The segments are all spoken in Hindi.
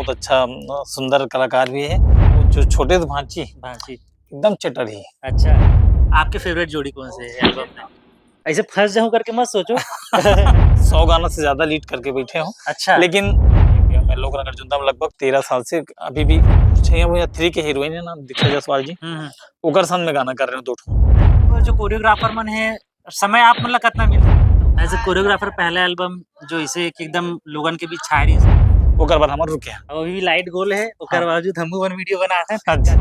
बहुत अच्छा सुंदर कलाकार भी है। वो जो छोटे भांची भांची। एकदम चटर ही। अच्छा, आपके फेवरेट जोड़ी कौन से है एल्बम में? ऐसे फँस जाऊँ करके मत सोचो। 100 गाना से ज़्यादा लीड करके बैठे हूँ। अच्छा। लेकिन मैं लोक रंग अर्जुन लगभग 13 साल से अभी भी छैया भैया 3 के हीरोइन है ना दीक्षा जायसवाल जी, हुँ। ओकर संग में गाना कर रहे हो 2 ठो। वो जो कोरियोग्राफर मन है, समय आप मतलब कितना मिलता? तो एज़ अ कोरियोग्राफर पहला एल्बम जो इसे कि एकदम लोगन के बीच छाया रही ओकर बाद हमर रुके हैं। और अभी भी लाइट गोल है, ओकर हाँ। बावजूद हमहू मन वीडियो बनात हन। अच्छा।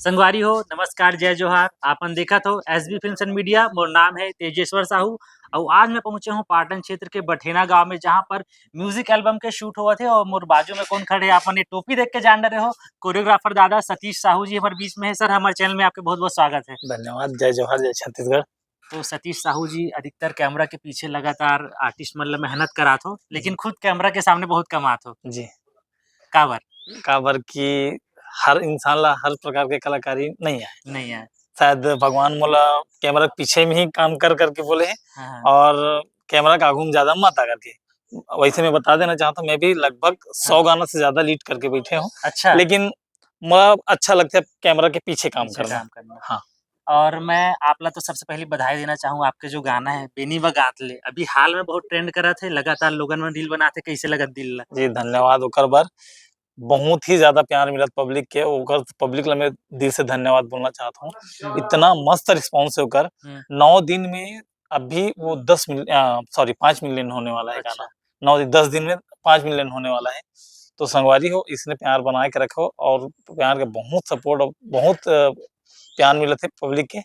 संगवारी हो, नमस्कार, जय जोहार। आपन देखत हो एसबी फिल्म्स एंड मीडिया। मोर नाम है तेजेश्वर साहू और आज मैं पहुंचे हूँ पाटन क्षेत्र के बठेना गांव में, जहां पर म्यूजिक एल्बम के शूट हुआ थे। और मोर बाजू में कौन खड़े हैं, आपन ये टोपी देख के जान रहे हो, कोरियोग्राफर दादा सतीश साहू जी हमारे बीच में है। सर, हमारे चैनल में आपके बहुत-बहुत स्वागत है। धन्यवाद। जय जवाहर, जय छत्तीसगढ़। तो सतीश साहू जी अधिकतर कैमरा के पीछे लगातार आर्टिस्ट मतलब मेहनत करात हो, लेकिन खुद कैमरा के सामने बहुत कमात हो। जी। काबर? काबर की हर इंसान ला हर प्रकार के कलाकारी नहीं है। नहीं है। शायद भगवान मोला कैमरा के पीछे में ही काम कर करके बोले हैं हाँ, हाँ। और कैमरा के आगू में ज्यादा मत आ करके। वैसे मैं बता देना चाहता हूँ, मैं भी लगभग 100 गाना से ज्यादा लीड करके बैठे हूँ। अच्छा। लेकिन मला अच्छा लगता है कैमरा के पीछे काम पीछे करना। काम करना। हाँ। और मैं आपला तो सबसे पहले बधाई देना चाहूँ, आपके जो गाना है बेनी व गातले अभी हाल में बहुत ट्रेंड करा थे, लगातार लोगन मन रील बनाते, कैसे लगत दिल ला? जी धन्यवाद ओकर बर। बहुत ही ज्यादा प्यार मिलत पब्लिक के, ओकर पब्लिक ला मैं दिल से धन्यवाद बोलना चाहता हूँ। इतना मस्त रिस्पांस है ओकर। हुँ। 9 दिन में अभी वो 10 मिलियन सॉरी 5 मिलियन होने वाला है गाना। अच्छा। 10 दिन में 5 मिलियन होने वाला है। तो संगवारी हो, इसने प्यार बना के रखो और प्यार के बहुत सपोर्ट और बहुत प्यार मिलत है पब्लिक के।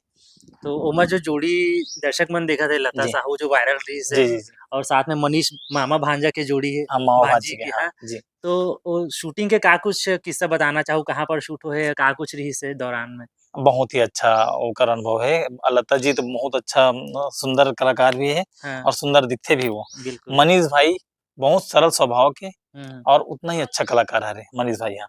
तो ओमा जो जोड़ी दर्शक मन देखत है, लता जी। साहू जो वायरल रहीस है जी, जी, जी। और साथ में मनीष मामा भांजा के जोड़ी है, हम माओ भांजी भाजी के की हाँ, हाँ। जी। तो वो शूटिंग के का कुछ किस्सा बताना चाहूँ, कहाँ पर शूट हुए है, का कुछ रहीस है दौरान में? बहुत ही अच्छा ओकर अनुभव है। लता जी तो बहुत अच्छा सुंदर कलाकार भी है हाँ। और सुंदर दिखते भी वो। बिल्कुल। मनीष भाई बहुत सरल स्वभाव के हुँ। और उतना ही अच्छा कलाकार है मनीष भाई यहाँ।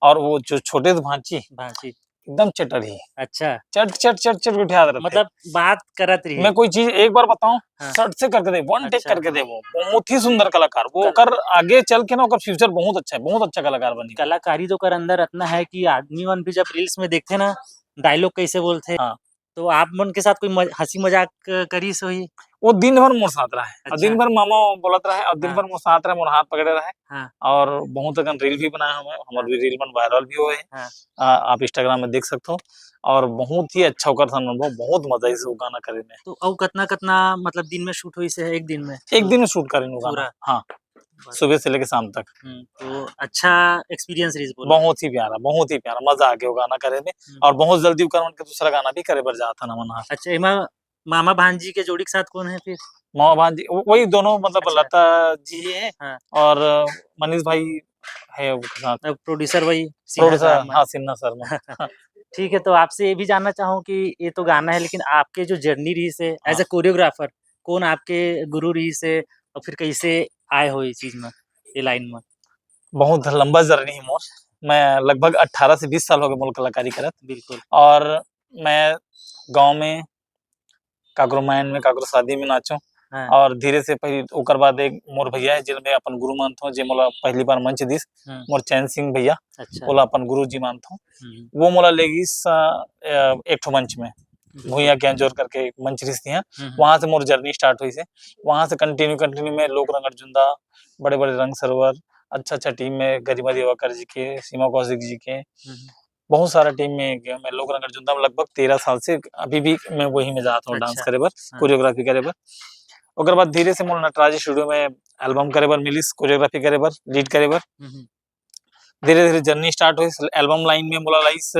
और वो जो छोटे भांची भांजी। एकदम चटर ही। अच्छा। चट चट चट चट उठा देते। मतलब बात करत रही। मैं कोई चीज एक बार बताऊं, हाँ। सट से करके दे, वन टेक अच्छा। करके दे। वो बहुत ही सुंदर कलाकार, वो कल ओकर आगे चल के ना ओकर फ्यूचर बहुत अच्छा है, बहुत अच्छा कलाकार बनी। कलाकारी तो ओकर अंदर अतना है कि आदमी मन भी जब रील्स में देखथे ना, डायलॉग कैसे बोलथे, हाँ। तो आप मन के साथ कोई हँसी मजाक करिस होही? वो दिन भर मोर साथ रहा है और अच्छा। दिन भर मामा बोलत रहा है और दिन हाँ। भर मोर साथ रहा, मोर हाथ पकड़े रहा है। हाँ। और बहुत अकन रील भी बनाया हमें, हमारे भी रील मन वायरल भी हुए हैं। हाँ। आप इंस्टाग्राम में देख सकते हो। और बहुत ही अच्छा ओकर था अनुभव, बहुत मजा आई वो गाना करे में। तो अउ कतना-कतना मतलब दिन में शूट होइस है, 1 दिन में? एक दिन में शूट करें वो गाना। पूरा? हाँ, सुबह से लेके शाम तक। तो अच्छा एक्सपीरियंस रहीस बोला। बहुत ही प्यारा मजा आ गया वो गाना करे में। हुँ। और बहुत जल्दी ओकर मन के दूसरा गाना भी करे बर जात हन हमन हा। अच्छा, एमा मामा भांजी के जोड़ी के साथ कौन है फिर? मामा भांजी वही दोनों, मतलब अच्छा। लता जी है हाँ। और मनीष भाई है उनके साथ। प्रोड्यूसर वही सिन्हा प्रोड्यूसर साहब हाँ, मन। सिन्हा शर्मा। हाँ, ठीक है, तो आपसे ये भी जानना चाहूँ कि ये तो गाना है, लेकिन आपके जो जर्नी रही से हाँ। एज़ अ कोरियोग्राफर, कौन आपके गुरु रही से और फिर कैसे आए हो ये चीज़ में, ये लाइन में? बहुत लंबा जर्नी है मोर। मैं लगभग 18 से 20 साल हो गए मोर कलाकारी करत। बिल्कुल। और मैं गाँव में काकरो मायन में काकरो शादी में नाचो। हाँ। और धीरे से पहिल ओकर बाद एक मोर भैया है जिनमें अपन गुरु मानथो, जे मोला पहली बार मंच दिस। हुँ। मोर चैन सिंह भैया, अच्छा। ओला अपन गुरु जी मानथो। हुँ। वो मोला ले गिस एक ठो मंच में, बिल्कुल। भुइयाँ के अंजोर करके एक मंच रिस तिहा। हुँ, हुँ। वहाँ से मोर जर्नी स्टार्ट हुई से। वहाँ से कंटिन्यू में लोक रंग अर्जुनदा, बड़े-बड़े रंग सरोवर, अच्छा-अच्छा टीम में गरिमा दिवाकर जी के, सीमा कौशिक जी के, हुँ, हुँ। बहुत सारा टीम में गया मैं। लोक रंग अर्जुनदा में लगभग 13 साल से अभी भी मैं वही में जात हूँ डांस अच्छा। करे बर, हाँ। कोरियोग्राफी करे बर। ओकर बाद धीरे से मोर नटराज स्टूडियो में एल्बम करे बर मिलिस, कोरियोग्राफी करे बर, लीड करे बर। हुँ, हुँ। धीरे-धीरे जर्नी स्टार्ट होइस। एल्बम लाइन में मोला लाइस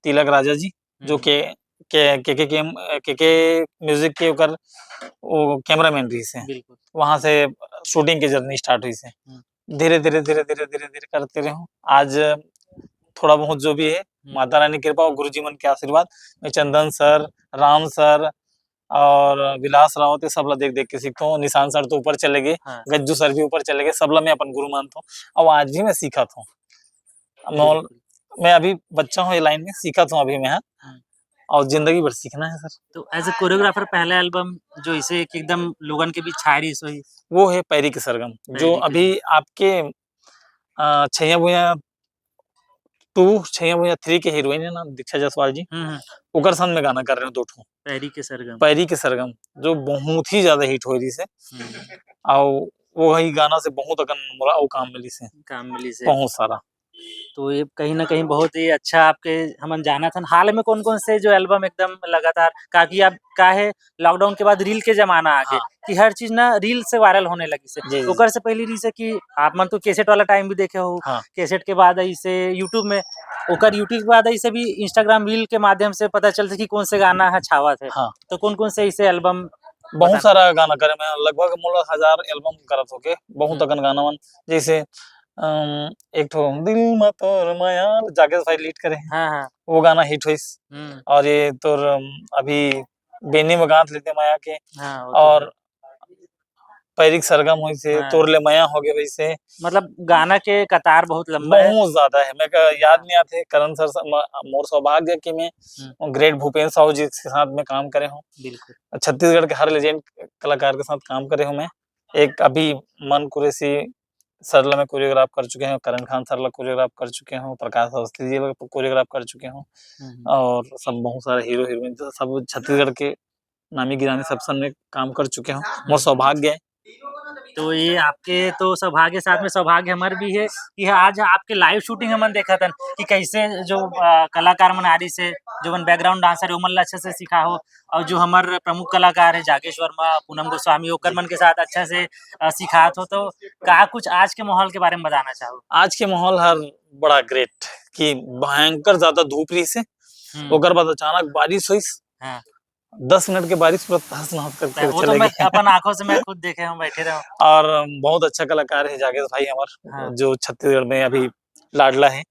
तिलक राजा जी, हुँ, जो हुँ। के म्यूजिक के ओकर वो कैमरामैन रहिस है। बिल्कुल। वहाँ से शूटिंग की जर्नी स्टार्ट हुई से। हुँ। धीरे-धीरे करते रहे हूँ। आज थोड़ा बहुत जो भी है, हुँ। माता रानी की कृपा और गुरुजी मन के आशीर्वाद, मैं चंदन सर, राम सर और विलास रावत ये सब ला देख-देख के सीखता हूँ। निशान सर तो ऊपर चले गए, हाँ। गज्जू सर भी ऊपर चले गए, सब ला मैं अपन गुरु मानता हूँ और आज भी मैं सीखत हूँ। मोल बिल्कुल। मैं अभी बच्चा हूँ ये लाइन में, सीखत हूँ अभी मैं यहाँ। हुँ। और ज़िंदगी भर सीखना है सर। तो एज़ अ कोरियोग्राफर पहला एल्बम जो इसे कि एकदम लोगन के बीच छाया रही सोही? वो है पैरी के सरगम, जो पैरी के अभी सरगम। आपके छैया भुइया 2 छैया भुइया 3 के हीरोइन है ना दीक्षा जायसवाल जी, ओकर संग में गाना कर रहे हो 2 ठो पैरी के सरगम। पैरी के सरगम जो बहुत ही ज्यादा हिट होई रही से और वो वही गाना से बहुत अकन मोला अउ काम मिली से बहुत सारा। तो ये कहीं न कहीं बहुत ही अच्छा आपके हमन जानत हन। हाल में कौन-कौन से जो एल्बम एकदम लगातार काकि अब का है लॉकडाउन के बाद रील के ज़माना आ गए हाँ। कि हर चीज़ ना रील से वायरल होने लगी से। जी, जी। ओकर से पहले जैसे कि आप मन तो कैसेट वाला टाइम भी देखे हो। हाँ। कैसेट के बाद अइसे यूट्यूब में ओकर यूट्यूब के बाद अइसे भी इंस्टाग्राम रील के माध्यम से पता चलथे कि कौन से गाना ह छावत हे। हाँ। तो कौन-कौन से ऐसे एल्बम बहुत सारा गाना करे मैं लगभग मोला 1000 एल्बम करत होके बहुत अकन गाना मन जैसे एक ठो दिल में तोर माया जाकेश भाई लीड करे हाँ, हाँ। वो गाना हिट होइस और ये तोर अभी बेनी में गात लेते माया के हाँ, वो तो है। और पैरिक सरगम होई से हाँ। तोर ले माया हो गए वैसे मतलब गाना के कतार बहुत लंबा है। बहुत ज्यादा है मैं याद नहीं आते करण सर मोर सौभाग्य कि मैं ग्रेट भूपेंद्र साहू जी के साथ में काम करे हूँ बिल्कुल। छत्तीसगढ़ के हर लेजेंड कलाकार के साथ काम करे हूँ मैं एक अभी मन कुरैशी सरला में कोरियोग्राफ कर चुके हैं करण खान सरला कोरियोग्राफ कर चुके हूँ प्रकाश अवस्थी जी कोरियोग्राफ कर चुके हूँ और सब बहुत सारे हीरो हीरोइन सब छत्तीसगढ़ के नामी गिरामी सब सन में काम कर चुके हूँ मोर सौभाग्य है। तो ये आपके तो सौभाग्य साथ में सौभाग्य हमर भी है कि आज आपके लाइव शूटिंग हमन देखत हन कि कैसे जो कलाकार मन आरी से जो मन बैकग्राउंड डांसर है ओमन ला अच्छा से सिखा हो और जो हमर प्रमुख कलाकार है जागेश वर्मा पूनम गोस्वामी ओकर मन के साथ अच्छा से सिखात हो तो का कुछ आज के माहौल के बारे में बताना चाहो? आज के माहौल हर बड़ा ग्रेट कि भयंकर ज्यादा धूप रही से ओकर बाद अचानक बारिश हुई हाँ। 10 मिनट के बारिश पूरा तहस नहस करके वो चले तो मैं गए अपन आंखों से मैं खुद देखे हूँ बैठे रहो और बहुत अच्छा कलाकार है जागेश भाई हमार जो छत्तीसगढ़ में अभी लाडला है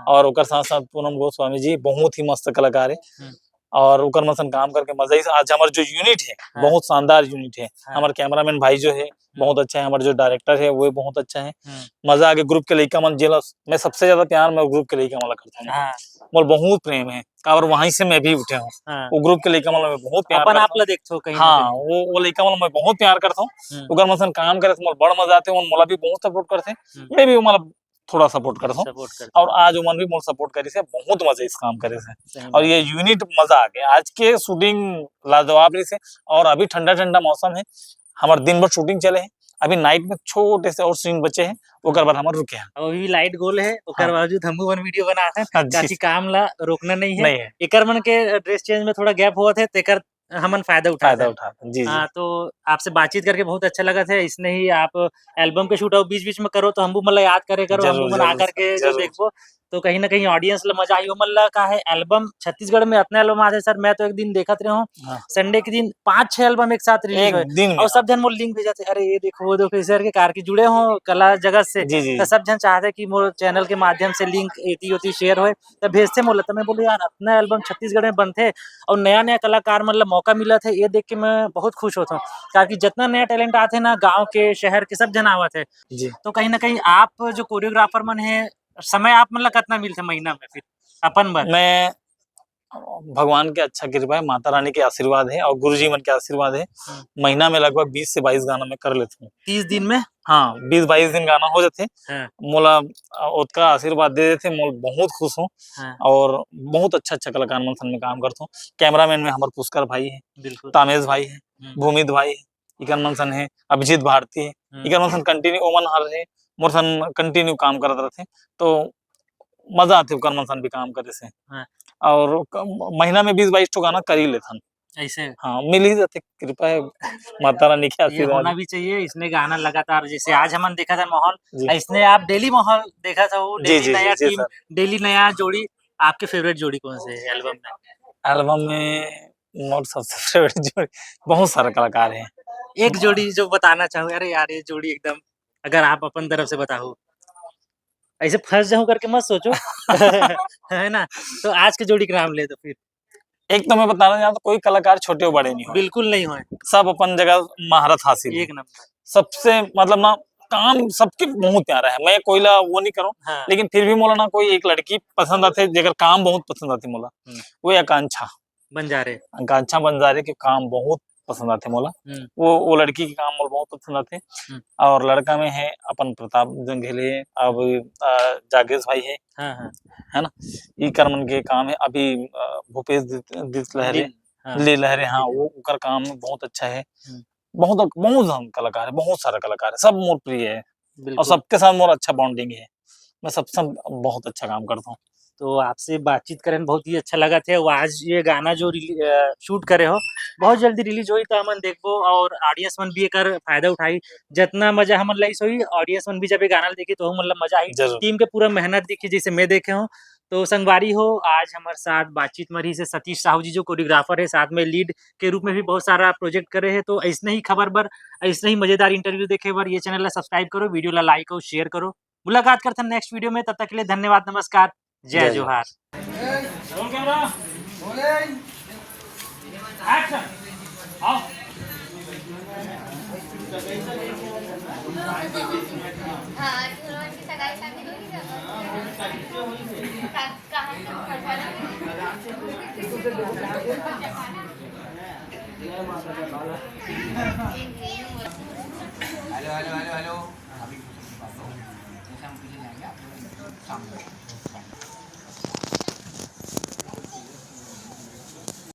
और ओकर साथ साथ पूनम गोस्वामी जी बहुत ही मस्त कलाकार है और ओकर मसन काम करके मजा ही आज हमार जो यूनिट है बहुत शानदार यूनिट है हमारे कैमरामैन भाई जो है बहुत अच्छा है हमारे जो डायरेक्टर है वो बहुत अच्छा है मजा आगे ग्रुप के लड़का मन जेला मैं सबसे ज्यादा प्यार मैं ग्रुप के लड़का वाला करता हूँ मोर बहुत प्रेम है और वहीं से मैं भी उठे हूँ वो ग्रुप के लड़का वाला मैं बहुत प्यार अपन आप करता ला देखते हो कहीं हाँ वो लड़का वाला मैं बहुत प्यार करता हूँ ओकर मसन काम करे मोर बड़ मजा आते मोला भी बहुत सपोर्ट करते मैं भी मतलब थोड़ा सपोर्ट करता हूँ और आज उमन भी मोर सपोर्ट करे से बहुत मजा इस काम करे से और ये यूनिट मजा आ गया आज के शूटिंग लाजवाब रही से और अभी ठंडा ठंडा मौसम है हमारे दिन भर शूटिंग चले हैं अभी नाइट में छोटे से और सीन बचे हैं ओकर बाद हमर रुके हैं अभी लाइट गोल है ओकर बावजूद हमहू वन वीडियो बनात हन ताकि काम ला रोकना नहीं है नहीं है एकर मन के ड्रेस चेंज में थोड़ा गैप हुआ थे तेकर हमन फायदा उठाते जी हाँ तो आपसे बातचीत करके बहुत अच्छा लगा था इसने ही आप एल्बम के शूट बीच बीच में करो तो हमू मतलब याद करे करो हमू मन आकर के जो देखबो तो कहीं ना कहीं ऑडियंस ला मजा आई मतलब का है एल्बम छत्तीसगढ़ में अपने एल्बम आते सर मैं तो एक दिन देखत रहे हूँ संडे के दिन 5-6 एल्बम एक साथ रिलीज हुए और सब जन मोर लिंक भेजते अरे ये देखो वो देखो सर के कार की जुड़े हो कला जगत से तो सब जन चाहते कि मोर चैनल के माध्यम से लिंक एती होती शेयर होए तो भेजते मोला तो मैं बोलूँ यार अपना एल्बम छत्तीसगढ़ में बनते और नया नया कलाकार मतलब मौका मिला था ये देख के मैं बहुत खुश होता हूँ ताकि जितना नया टैलेंट आते ना गाँव के शहर के सब जन आवत है तो कहीं ना कहीं आप जो कोरियोग्राफर मन है समय आप मतलब कितना मिलते महीना में फिर अपन बर मैं भगवान के अच्छा कृपा है माता रानी के आशीर्वाद है और गुरुजी मन के आशीर्वाद है महीना में लगभग 20 से 22 गाना मैं कर लेता हूँ 30 दिन में हाँ 20-22 दिन गाना हो जाते मोला उसका आशीर्वाद दे देते मोल बहुत खुश हूँ और बहुत अच्छा अच्छा कलाकार मन में काम करता हूँ कैमरामैन में हमारे पुष्कर भाई है तामेश भाई है भूमित भाई है इकन मन सन है अभिजीत भारती है इकन मन सन कंटिन्यू ओमन हर है मोर सन कंटिन्यू काम करते रहते तो मजा आते ओकर मन सन भी काम करे से और महीना में 20-22 ठो गाना कर ही लेथन ऐसे हाँ मिल ही जाते कृपा है माता रानी के आशीर्वाद होना भी चाहिए इसने गाना लगातार जैसे आज हमन देखा था माहौल इसने आप डेली माहौल देखा था वो डेली नया टीम डेली नया जोड़ी आपके फेवरेट जोड़ी कौन से है एल्बम में मोर सबसे फेवरेट जोड़ी बहुत सारे कलाकार हैं एक जोड़ी जो बताना चाहूँ अरे यार ये जोड़ी एकदम अगर आप अपन तरफ से बताओ ऐसे फंस जाऊं करके मत सोचो है ना तो आज के जोड़ी के नाम ले दो फिर एक तो मैं बताना चाहता कोई कलाकार छोटे और बड़े नहीं हो बिल्कुल नहीं हो सब अपन जगह महारत हासिल एक नंबर सबसे मतलब ना काम सबके बहुत प्यारा है मैं कोई ला वो नहीं करूँ लेकिन फिर भी मोला ना कोई एक लड़की पसंद आते जेकर काम बहुत पसंद आती मोला वो आकांक्षा बंजारे आकांक्षा बंजारे के काम बहुत पसंद आते मोला। वो लड़की के काम मोला बहुत पसंद आते। और लड़का में है अपन प्रताप जंघेले, अब जागेश भाई है, है ना, ई कर मन के काम है। अभी भूपेश दिस लहरे, ले लहरे, हाँ, वो उकर काम बहुत अच्छा है। बहुत बहुत कलाकार है, बहुत सारा कलाकार है, सब मोर प्रिय है और सबके साथ मोर अच्छा बॉन्डिंग है। मैं सबसे बहुत अच्छा काम करता हूँ। तो आपसे बातचीत करन बहुत ही अच्छा लगा थे। आज ये गाना जो शूट करे हो बहुत जल्दी रिलीज होई तो हमन देखबो और ऑडियंस मन भी एकर फायदा उठाई। जितना मजा हमन लईस होई ऑडियंस मन भी जब ये गाना देखी तो मतलब मजा आई। टीम के पूरा मेहनत देखी जैसे मैं देखे हूँ। तो संगवारी हो आज हमारे साथ बातचीत मरी से सतीश साहू जी जो कोरियोग्राफर है, साथ में लीड के रूप में भी बहुत सारा प्रोजेक्ट करे हैं। तो ऐसे ही खबर बर, ऐसे ही मजेदार इंटरव्यू देखे बर ये चैनल ला सब्सक्राइब करो, वीडियो ला लाइक और शेयर करो। मुलाकात करते हैं नेक्स्ट वीडियो में, तब तक के लिए धन्यवाद, नमस्कार, जय जोहार। रोल कैमरा, एक्शन, आओ। Hello hello hello hello. अभी कुछ नहीं बात हो। जैसे हम पीछे जाएंगे आप लोग सामने।